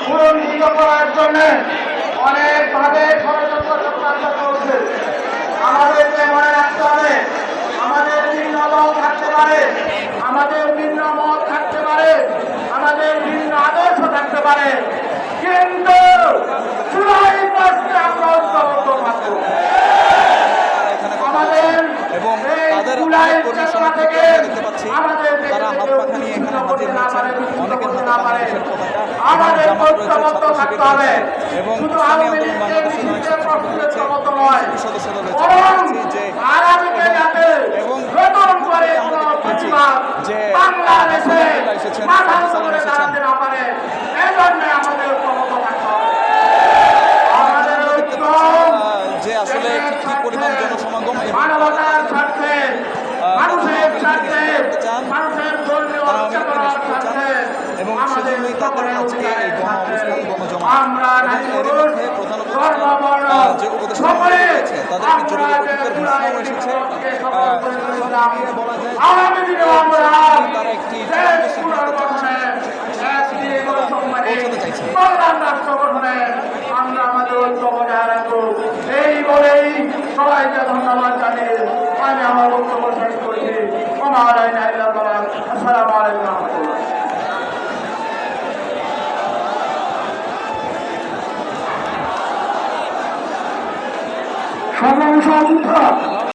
পুনর্জীবিত করার জন্য অনেকভাবে ষড়যন্ত্র চক্রান্ত চলছে। আমাদেরকে মনে রাখতে হবে, আমাদের ভিন্ন দল থাকতে পারে, আমাদের ভিন্ন মত থাকতে পারে, আমাদের ভিন্ন আদর্শ থাকতে পারে, কিন্তু চূড়াই প্রশ্নে আমরা ঐক্যবদ্ধ থাকবো। আমাদের এবং তাদের কর্মী সমর্থককে দেখতে পাচ্ছি তারা হাত পাখা নিয়ে এখানে হাজির হয়েছেন। অনেকের হাতে বাংলাদেশের পতাকা আমাদের জামাত রয়েছে, ঐক্যবদ্ধ ছাত্র থাকতে শিবির হবে। রয়েছে এবং শুধু ইসলামী আওয়ামী আন্দোলন লীগের বাংলাদেশের রয়েছে, নিজেদের প্রশ্নের মতো এবং নয়, সদস্যরা রয়েছে। বরং যে আগামীতে যাতে এবং নতুন করে আমরা দেখতে পাচ্ছি যে বাংলাদেশে এসেছেন, মাথা সালাম করে এসেছেন। দাঁড়াতে না পারে, এই জন্য আমাদের ঐক্যবদ্ধ থাকতে হবে। আমাদের ঐক্য যে আসলে ঠিক কি পরিমাণ জনসমাগম এবং মানবতার স্বার্থে, মানুষের স্বার্থে, মানুষের ধর্মীয় চেতনার স্বার্থে, এবং আমাদের সেজন্যই তাদের আজকে এই গণ অবস্থান গণজমা। আমরা এবং নারী এরই পুরুষ মধ্যে প্রধান ধর্ম বর্ণ যে উপদেষ্টা সকলে রয়েছে তাদের একটি জরুরি বৈঠকের ঘোষণাও এসেছে।